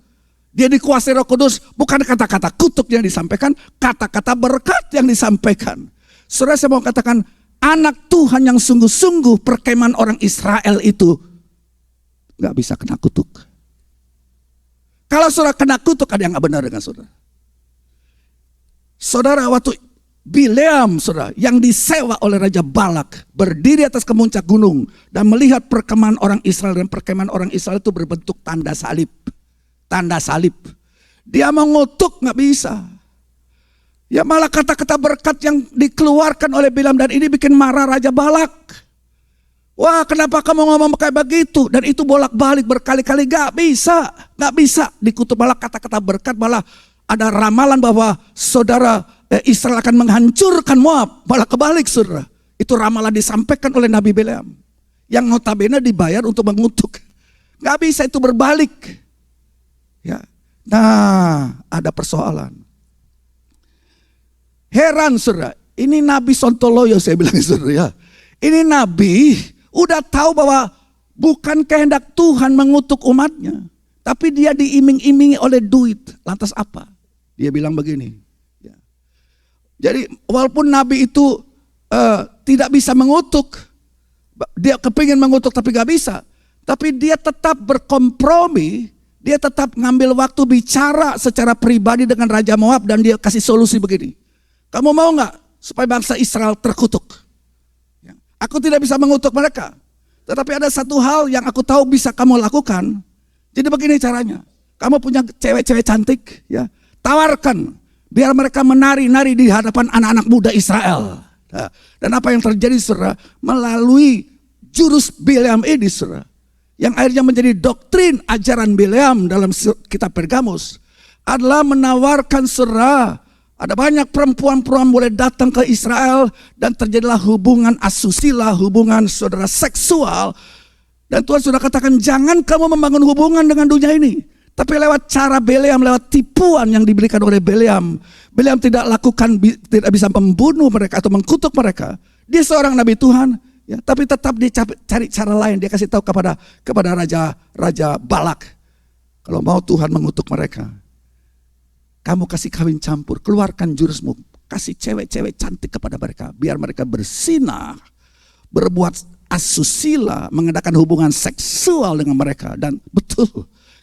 Dia dikuasai Roh Kudus, bukan kata-kata kutuk yang disampaikan, kata-kata berkat yang disampaikan. Saudara, saya mau katakan, anak Tuhan yang sungguh-sungguh perkemahan orang Israel itu nggak bisa kena kutuk. Kalau saudara kena kutuk, ada yang nggak benar dengan saudara. Saudara, waktu Bileam, saudara, yang disewa oleh Raja Balak, berdiri atas kemuncak gunung dan melihat perkemahan orang Israel, dan perkemahan orang Israel itu berbentuk tanda salib. Tanda salib. Dia mengutuk, nggak bisa. Ya malah kata-kata berkat yang dikeluarkan oleh Bileam, dan ini bikin marah Raja Balak. Wah, kenapa kamu ngomong kayak begitu? Dan itu bolak-balik berkali-kali, gak bisa dikutuk. Malah kata-kata berkat, malah ada ramalan bahwa saudara Israel akan menghancurkan Moab. Malah kebalik, saudara. Itu ramalan disampaikan oleh Nabi Bileam, yang notabene dibayar untuk mengutuk. Gak bisa, itu berbalik. Ya. Nah, ada persoalan. Heran, saudara. Ini Nabi Sontoloyo, saya bilang, saudara, ya. Ini Nabi udah tahu bahwa bukan kehendak Tuhan mengutuk umatnya, tapi dia diiming-imingi oleh duit. Lantas apa? Dia bilang begini. Ya. Jadi walaupun Nabi itu tidak bisa mengutuk, dia kepingin mengutuk tapi gak bisa, tapi dia tetap berkompromi, dia tetap ngambil waktu bicara secara pribadi dengan Raja Moab, dan dia kasih solusi begini. Kamu mau gak supaya bangsa Israel terkutuk? Aku tidak bisa mengutuk mereka, tetapi ada satu hal yang aku tahu bisa kamu lakukan. Jadi begini caranya. Kamu punya cewek-cewek cantik, ya, tawarkan biar mereka menari-nari di hadapan anak-anak muda Israel. Nah, dan apa yang terjadi, saudara, melalui jurus Bileam ini, saudara, yang akhirnya menjadi doktrin ajaran Bileam dalam kitab Pergamus, adalah menawarkan, saudara, ada banyak perempuan-perempuan boleh datang ke Israel, dan terjadilah hubungan asusila, hubungan saudara seksual. Dan Tuhan sudah katakan, jangan kamu membangun hubungan dengan dunia ini, tapi lewat cara Bileam, lewat tipuan yang diberikan oleh Bileam. Bileam tidak tidak bisa membunuh mereka atau mengkutuk mereka. Dia seorang nabi Tuhan, ya, tapi tetap dia cari cara lain. Dia kasih tahu kepada Raja Balak, kalau mau Tuhan mengutuk mereka, kamu kasih kawin campur, keluarkan jurusmu, kasih cewek-cewek cantik kepada mereka, biar mereka bersinah, berbuat asusila, mengadakan hubungan seksual dengan mereka. Dan betul,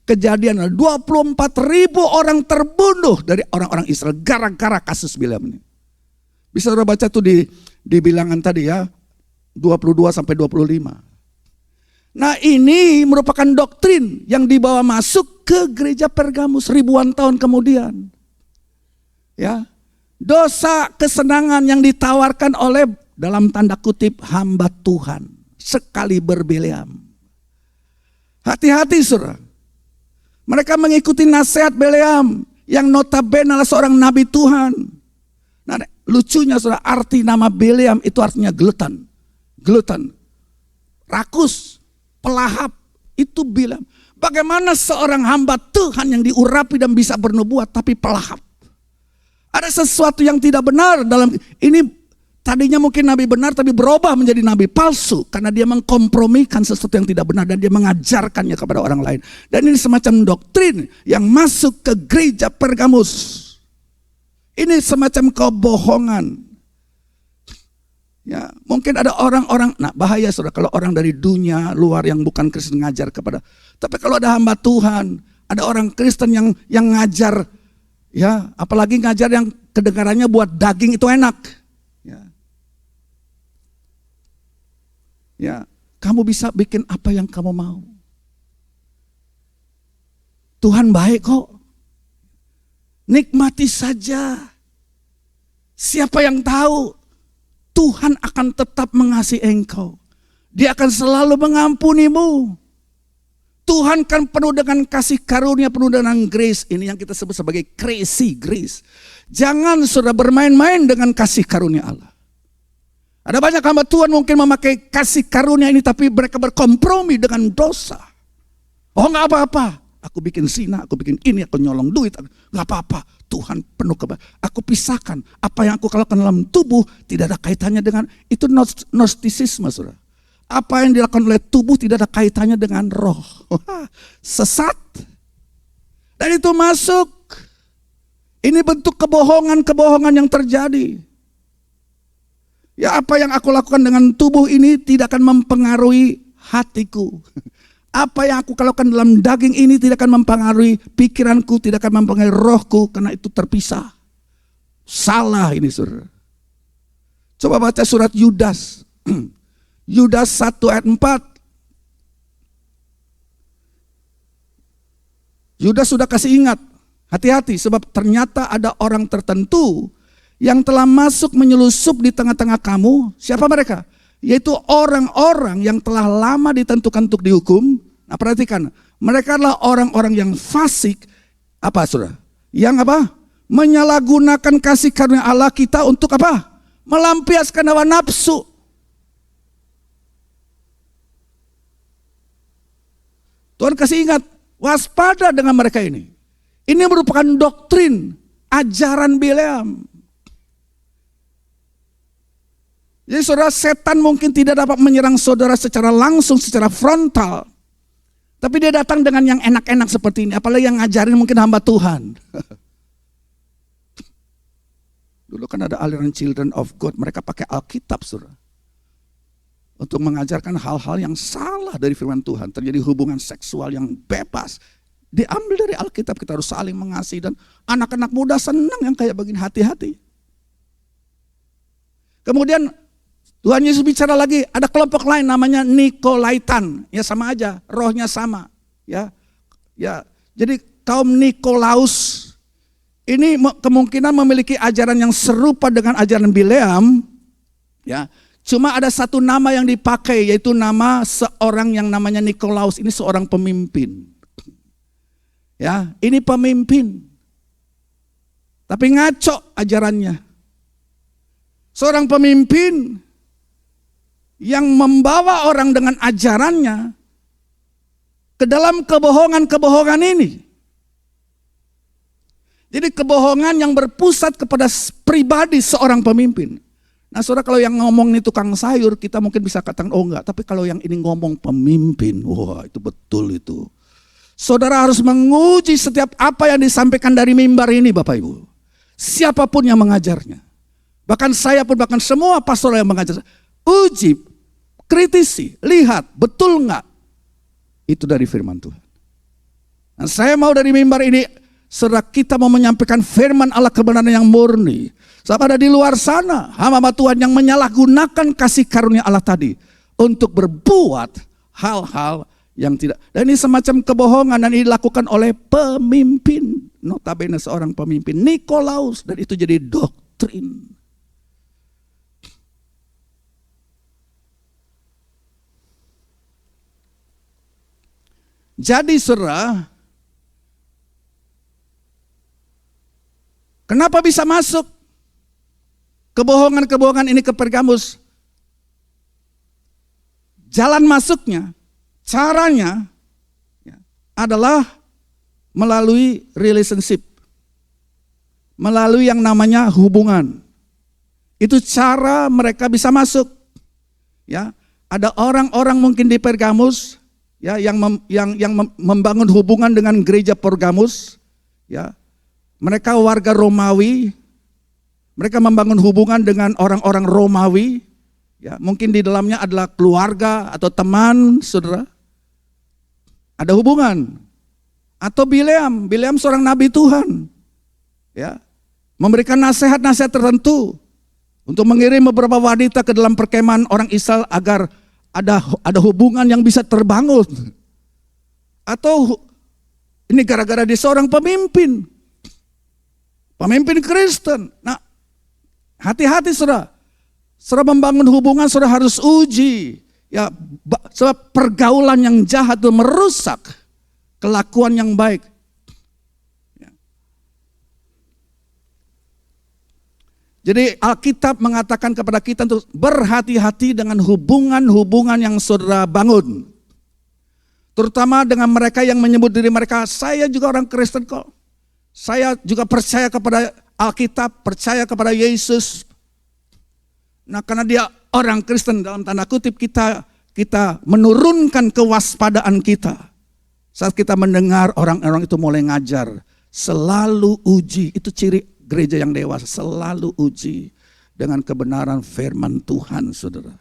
kejadian 24.000 orang terbunuh dari orang-orang Israel gara-gara kasus Bileam ini. Bisa saudara baca tuh di bilangan tadi, ya, 22 sampai 25. Nah, ini merupakan doktrin yang dibawa masuk ke gereja Pergamus ribuan tahun kemudian. Ya, dosa kesenangan yang ditawarkan oleh, dalam tanda kutip, hamba Tuhan sekali Bileam. Hati-hati, saudara. Mereka mengikuti nasihat Bileam yang notabene adalah seorang nabi Tuhan. Nah, lucunya, saudara, arti nama Bileam itu artinya gelutan. Gelutan, rakus, pelahap, itu Bileam. Bagaimana seorang hamba Tuhan yang diurapi dan bisa bernubuat tapi pelahap? Ada sesuatu yang tidak benar dalam ini. Tadinya mungkin nabi benar tapi berubah menjadi nabi palsu karena dia mengkompromikan sesuatu yang tidak benar dan dia mengajarkannya kepada orang lain. Dan ini semacam doktrin yang masuk ke gereja Pergamus. Ini semacam kebohongan. Ya, mungkin ada orang-orang, nah bahaya, saudara, kalau orang dari dunia luar yang bukan Kristen ngajar kepada. Tapi kalau ada hamba Tuhan, ada orang Kristen yang ngajar, ya, apalagi ngajar yang kedengarannya buat daging itu enak. Ya, kamu bisa bikin apa yang kamu mau. Tuhan baik kok. Nikmati saja. Siapa yang tahu Tuhan akan tetap mengasihi engkau. Dia akan selalu mengampunimu. Tuhan kan penuh dengan kasih karunia, penuh dengan grace. Ini yang kita sebut sebagai crazy grace. Jangan saudara bermain-main dengan kasih karunia Allah. Ada banyak hamba Tuhan mungkin memakai kasih karunia ini, tapi mereka berkompromi dengan dosa. Oh, nggak apa-apa, aku bikin zina, aku bikin ini, aku nyolong duit, nggak apa-apa. Tuhan penuh aku pisahkan apa yang aku lakukan dalam tubuh tidak ada kaitannya dengan itu. Gnostisisme, saudara. Apa yang dilakukan oleh tubuh tidak ada kaitannya dengan roh. Sesat. Dan itu masuk. Ini bentuk kebohongan yang terjadi. Ya, apa yang aku lakukan dengan tubuh ini tidak akan mempengaruhi hatiku. Apa yang aku lakukan dalam daging ini tidak akan mempengaruhi pikiranku, tidak akan mempengaruhi rohku, karena itu terpisah. Salah ini, saudara. Coba baca surat Yudas. Yudas 1 ayat 4. Yudas sudah kasih ingat, hati-hati sebab ternyata ada orang tertentu yang telah masuk menyelusup di tengah-tengah kamu. Siapa mereka? Yaitu orang-orang yang telah lama ditentukan untuk dihukum. Nah, perhatikan, mereka adalah orang-orang yang fasik. Apa, saudara? Yang apa? Menyalahgunakan kasih karunia Allah kita untuk apa? Melampiaskan hawa nafsu. Tuhan kasih ingat, waspada dengan mereka ini. Ini merupakan doktrin, ajaran Bileam. Jadi saudara, setan mungkin tidak dapat menyerang saudara secara langsung, secara frontal. Tapi dia datang dengan yang enak-enak seperti ini. Apalagi yang ngajarin mungkin hamba Tuhan. Dulu kan ada aliran Children of God, mereka pakai Alkitab, saudara. Untuk mengajarkan hal-hal yang salah dari firman Tuhan. Terjadi hubungan seksual yang bebas. Diambil dari Alkitab, kita harus saling mengasihi. Dan anak-anak muda senang yang kayak begini, hati-hati. Kemudian Tuhan Yesus bicara lagi, ada kelompok lain namanya Nikolaitan. Ya sama aja, rohnya sama. Ya. Jadi kaum Nikolaus ini kemungkinan memiliki ajaran yang serupa dengan ajaran Bileam. Ya. Cuma ada satu nama yang dipakai, yaitu nama seorang yang namanya Nikolaus. Ini seorang pemimpin. Ya, ini pemimpin. Tapi ngaco ajarannya. Seorang pemimpin yang membawa orang dengan ajarannya ke dalam kebohongan-kebohongan ini. Jadi kebohongan yang berpusat kepada pribadi seorang pemimpin. Nah, saudara, kalau yang ngomong ini tukang sayur, kita mungkin bisa katakan, oh enggak. Tapi kalau yang ini ngomong pemimpin, wah itu betul itu. Saudara harus menguji setiap apa yang disampaikan dari mimbar ini, Bapak Ibu. Siapapun yang mengajarnya. Bahkan saya pun, bahkan semua pastor yang mengajar. Uji, kritisi, lihat, betul enggak? Itu dari firman Tuhan. Nah, saya mau dari mimbar ini, saudara, kita mau menyampaikan firman Allah kebenaran yang murni. Sebab ada di luar sana hamba Tuhan yang menyalahgunakan kasih karunia Allah tadi untuk berbuat hal-hal yang tidak. Dan ini semacam kebohongan dan ini dilakukan oleh pemimpin. Notabene seorang pemimpin Nikolaus, dan itu jadi doktrin. Jadi saudara, kenapa bisa masuk kebohongan-kebohongan ini ke Pergamus? Jalan masuknya, caranya adalah melalui relationship. Melalui yang namanya hubungan. Itu cara mereka bisa masuk. Ya, ada orang-orang mungkin di Pergamus ya yang membangun hubungan dengan gereja Pergamus, ya. Mereka warga Romawi. Mereka membangun hubungan dengan orang-orang Romawi, ya, mungkin di dalamnya adalah keluarga atau teman, saudara. Ada hubungan. Atau Bileam seorang nabi Tuhan, ya, memberikan nasihat-nasihat tertentu untuk mengirim beberapa wanita ke dalam perkemahan orang Israel agar ada hubungan yang bisa terbangun. Atau ini gara-gara dia seorang pemimpin Kristen. Nah, hati-hati saudara. Saudara membangun hubungan, saudara harus uji. Ya, sebab pergaulan yang jahat itu merusak kelakuan yang baik. Ya. Jadi Alkitab mengatakan kepada kita untuk berhati-hati dengan hubungan-hubungan yang saudara bangun. Terutama dengan mereka yang menyebut diri mereka, saya juga orang Kristen kok. Saya juga percaya kepada Alkitab, percaya kepada Yesus. Nah, karena dia orang Kristen, dalam tanda kutip kita menurunkan kewaspadaan kita. Saat kita mendengar orang-orang itu mulai ngajar, selalu uji, itu ciri gereja yang dewasa, selalu uji dengan kebenaran firman Tuhan, saudara.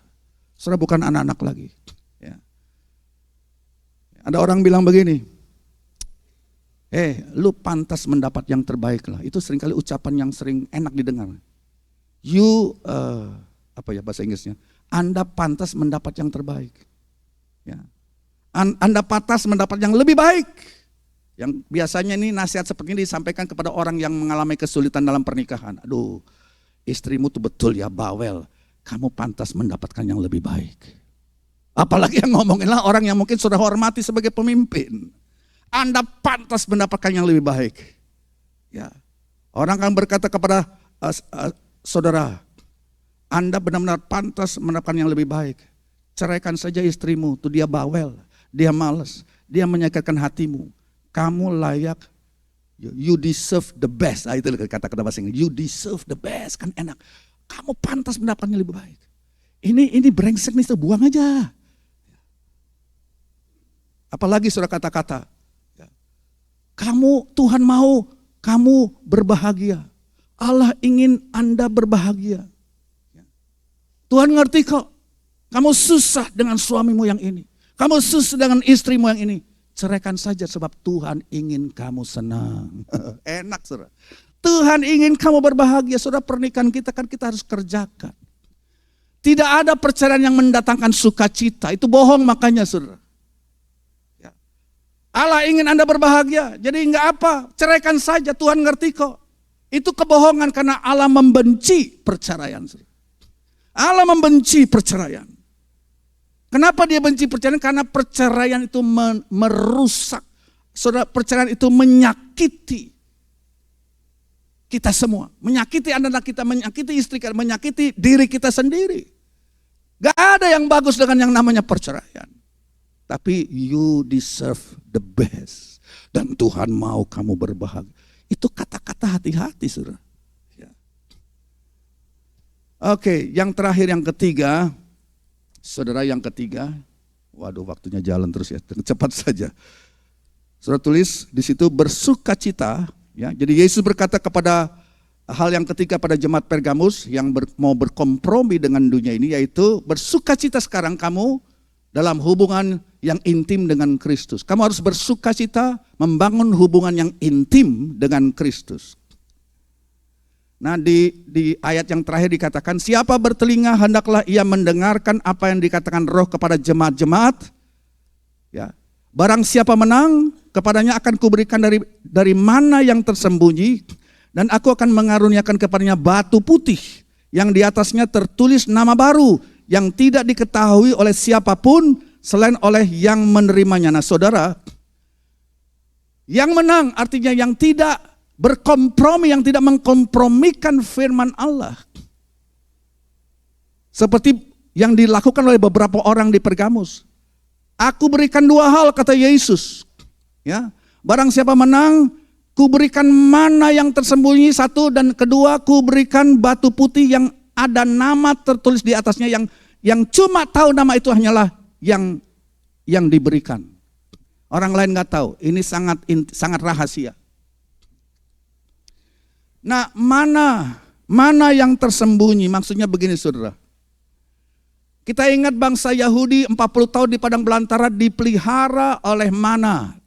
Saudara bukan anak-anak lagi. Ya. Ada orang bilang begini, lu pantas mendapat yang terbaik lah. Itu seringkali ucapan yang sering enak didengar. Bahasa Inggrisnya? Anda pantas mendapat yang terbaik. Ya. Anda pantas mendapat yang lebih baik. Yang biasanya ini nasihat seperti ini disampaikan kepada orang yang mengalami kesulitan dalam pernikahan. Aduh, istrimu tuh betul ya bawel. Kamu pantas mendapatkan yang lebih baik. Apalagi yang ngomonginlah orang yang mungkin sudah hormati sebagai pemimpin. Anda pantas mendapatkan yang lebih baik. Ya, orang akan berkata kepada saudara, Anda benar-benar pantas mendapatkan yang lebih baik. Ceraikan saja istrimu, tuh dia bawel, dia malas, dia menyakitkan hatimu. Kamu layak, you deserve the best. Itu kata-kata bahasa Inggris, you deserve the best, kan enak. Kamu pantas mendapatkan yang lebih baik. Ini brengsek nih, buang aja. Apalagi sudah kata-kata, Tuhan mau kamu berbahagia. Allah ingin Anda berbahagia. Tuhan ngerti kok, kamu susah dengan suamimu yang ini. Kamu susah dengan istrimu yang ini. Ceraikan saja sebab Tuhan ingin kamu senang. Enak saudara. Tuhan ingin kamu berbahagia. Saudara, pernikahan kita kan kita harus kerjakan. Tidak ada perceraian yang mendatangkan sukacita. Itu bohong makanya saudara. Allah ingin Anda berbahagia, jadi enggak apa, ceraikan saja, Tuhan ngerti kok. Itu kebohongan karena Allah membenci perceraian. Allah membenci perceraian. Kenapa dia benci perceraian? Karena perceraian itu merusak. Saudara, perceraian itu menyakiti kita semua. Menyakiti anak-anak kita, menyakiti istri kita, menyakiti diri kita sendiri. Gak ada yang bagus dengan yang namanya perceraian. Tapi you deserve the best. Dan Tuhan mau kamu berbahagia. Itu kata-kata hati-hati saudara. Ya. Oke, yang terakhir yang ketiga. Saudara yang ketiga. Waduh waktunya jalan terus ya. Cepat saja. Saudara tulis di situ bersukacita. Ya, jadi Yesus berkata kepada hal yang ketiga pada jemaat Pergamus yang mau berkompromi dengan dunia ini. Yaitu bersukacita sekarang kamu dalam hubungan yang intim dengan Kristus. Kamu harus bersukacita membangun hubungan yang intim dengan Kristus. Nah di ayat yang terakhir dikatakan, siapa bertelinga hendaklah ia mendengarkan apa yang dikatakan Roh kepada jemaat-jemaat. Ya, barang siapa menang, kepadanya akan kuberikan dari mana yang tersembunyi, dan aku akan mengaruniakan kepadanya batu putih yang di atasnya tertulis nama baru yang tidak diketahui oleh siapapun selain oleh yang menerimanya. Nah saudara, yang menang artinya yang tidak berkompromi, yang tidak mengkompromikan firman Allah. Seperti yang dilakukan oleh beberapa orang di Pergamus. Aku berikan dua hal kata Yesus. Ya, barang siapa menang, ku berikan mana yang tersembunyi satu, dan kedua ku berikan batu putih yang ada nama tertulis di atasnya, yang cuma tahu nama itu hanyalah yang diberikan. Orang lain nggak tahu. Ini sangat rahasia. Nah, mana yang tersembunyi? Maksudnya begini, saudara. Kita ingat bangsa Yahudi 40 tahun di padang belantara dipelihara oleh mana.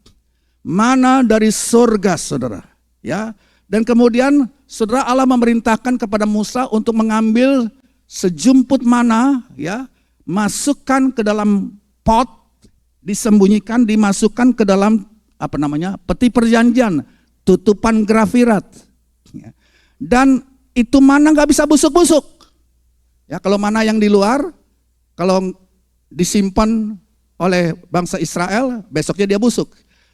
Mana dari surga, saudara. Ya. Dan kemudian saudara, Allah memerintahkan kepada Musa untuk mengambil sejumput mana, ya, masukkan ke dalam pot, disembunyikan, dimasukkan ke dalam peti perjanjian, tutupan grafirat. Ya. Dan itu mana nggak bisa busuk-busuk. Ya, kalau mana yang di luar, kalau disimpan oleh bangsa Israel, besoknya dia busuk.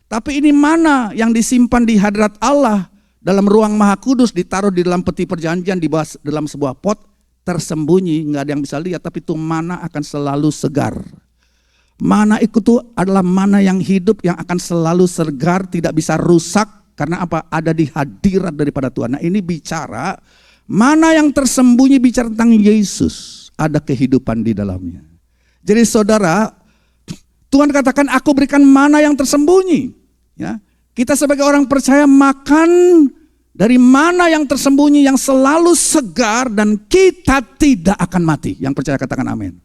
Tapi ini mana yang disimpan di hadirat Allah dalam ruang Maha Kudus, ditaruh di dalam peti perjanjian, di bawah dalam sebuah pot, tersembunyi, nggak ada yang bisa lihat, tapi itu mana akan selalu segar. Mana itu adalah mana yang hidup, yang akan selalu segar, tidak bisa rusak, karena apa? Ada di hadirat daripada Tuhan. Nah ini bicara, mana yang tersembunyi bicara tentang Yesus, ada kehidupan di dalamnya. Jadi saudara, Tuhan katakan aku berikan mana yang tersembunyi. Ya, kita sebagai orang percaya makan dari mana yang tersembunyi yang selalu segar dan kita tidak akan mati. Yang percaya katakan amin.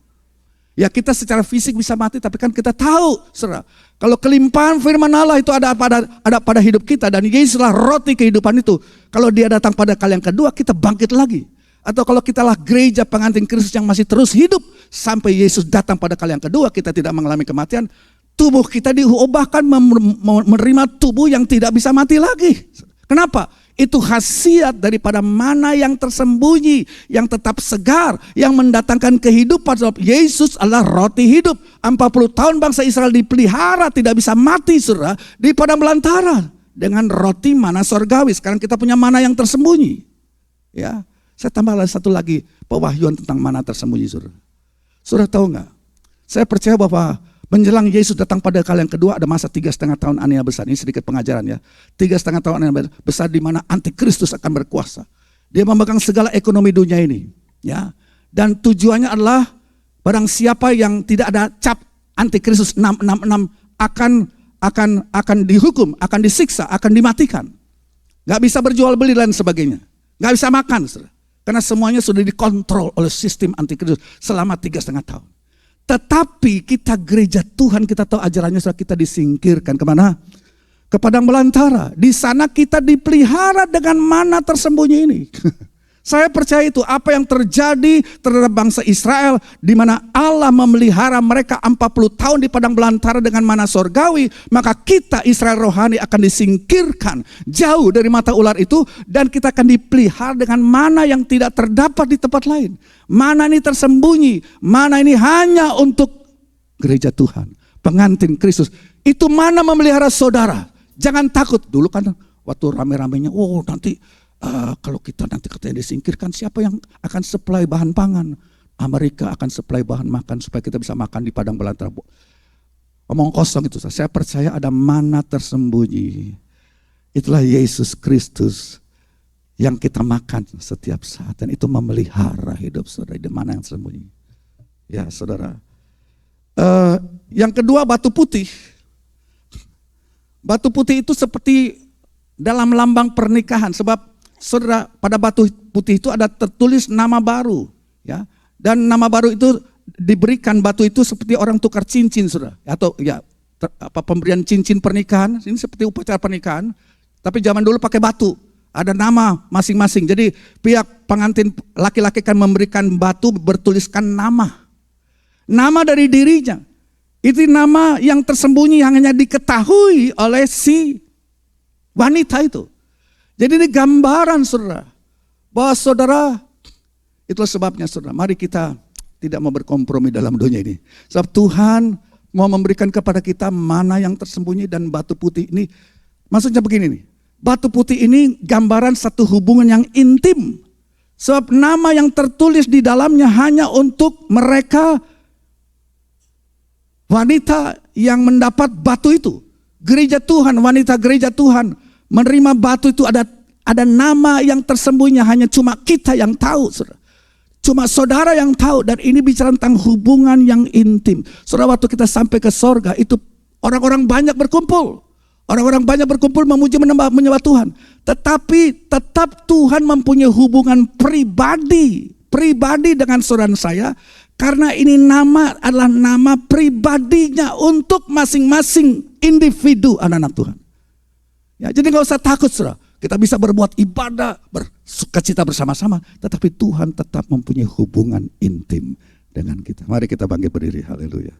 Ya kita secara fisik bisa mati, tapi kan kita tahu, saudara, kalau kelimpahan firman Allah itu ada pada hidup kita, dan Yesuslah roti kehidupan itu. Kalau dia datang pada kali yang kedua, kita bangkit lagi. Atau kalau kita lah gereja pengantin Kristus yang masih terus hidup sampai Yesus datang pada kali yang kedua, kita tidak mengalami kematian, tubuh kita diubahkan menerima tubuh yang tidak bisa mati lagi. Kenapa? Itu khasiat daripada mana yang tersembunyi, yang tetap segar, yang mendatangkan kehidupan. Sebab Yesus adalah roti hidup. 40 tahun bangsa Israel dipelihara, tidak bisa mati, saudara, di padang belantara dengan roti mana sorgawi. Sekarang kita punya mana yang tersembunyi. Ya, saya tambah satu lagi pewahyuan tentang mana tersembunyi, saudara. Saudara tahu nggak? Saya percaya bahwa menjelang Yesus datang pada kali yang kedua ada masa 3,5 tahun aniaya besar. Ini sedikit pengajaran ya. 3,5 tahun aniaya besar di mana antikristus akan berkuasa. Dia memegang segala ekonomi dunia ini, ya. Dan tujuannya adalah barang siapa yang tidak ada cap antikristus 666 akan dihukum, akan disiksa, akan dimatikan. Gak bisa berjual beli dan sebagainya. Gak bisa makan, saudara. Karena semuanya sudah dikontrol oleh sistem antikristus selama 3,5 tahun. Tetapi kita gereja Tuhan, kita tahu ajarannya sudah kita disingkirkan kemana? Ke padang belantara. Di sana kita dipelihara dengan mana tersembunyi ini. Saya percaya itu apa yang terjadi terhadap bangsa Israel, di mana Allah memelihara mereka 40 tahun di padang belantara dengan mana sorgawi, maka kita Israel rohani akan disingkirkan jauh dari mata ular itu, dan kita akan dipelihara dengan mana yang tidak terdapat di tempat lain. Mana ini tersembunyi, mana ini hanya untuk gereja Tuhan, pengantin Kristus. Itu mana memelihara saudara. Jangan takut. Dulu kan waktu rame-ramenya, nanti kalau kita nanti katanya disingkirkan, siapa yang akan supply bahan pangan? Amerika akan supply bahan makan supaya kita bisa makan di padang belantara. Omong kosong itu. Saya percaya ada mana tersembunyi. Itulah Yesus Kristus yang kita makan setiap saat, dan itu memelihara hidup saudara. Di mana yang tersembunyi? Ya saudara. Yang kedua, batu putih. Batu putih itu seperti dalam lambang pernikahan, sebab saudara, pada batu putih itu ada tertulis nama baru, ya. Dan nama baru itu diberikan, batu itu seperti orang tukar cincin, saudara, atau ya pemberian cincin pernikahan. Ini seperti upacara pernikahan, tapi zaman dulu pakai batu, ada nama masing-masing. Jadi pihak pengantin laki-laki akan memberikan batu bertuliskan nama dari dirinya. Itu nama yang tersembunyi, yang hanya diketahui oleh si wanita itu. Jadi ini gambaran, saudara, bahwa saudara, itulah sebabnya saudara, mari kita tidak mau berkompromi dalam dunia ini. Sebab Tuhan mau memberikan kepada kita mana yang tersembunyi, dan batu putih ini, maksudnya begini nih, batu putih ini gambaran satu hubungan yang intim. Sebab nama yang tertulis di dalamnya hanya untuk mereka wanita yang mendapat batu itu. Gereja Tuhan, wanita gereja Tuhan menerima batu itu, ada nama yang tersembunyi, hanya cuma kita yang tahu, saudara. Cuma saudara yang tahu, dan ini bicara tentang hubungan yang intim. Saudara, waktu kita sampai ke sorga itu orang-orang banyak berkumpul. Orang-orang banyak berkumpul memuji menyembah Tuhan. Tetapi tetap Tuhan mempunyai hubungan pribadi dengan saudara saya. Karena ini nama adalah nama pribadinya untuk masing-masing individu anak-anak Tuhan. Ya, jadi gak usah takut, saudara. Kita bisa berbuat ibadah, bersukacita bersama-sama, tetapi Tuhan tetap mempunyai hubungan intim dengan kita. Mari kita bangkit berdiri, haleluya.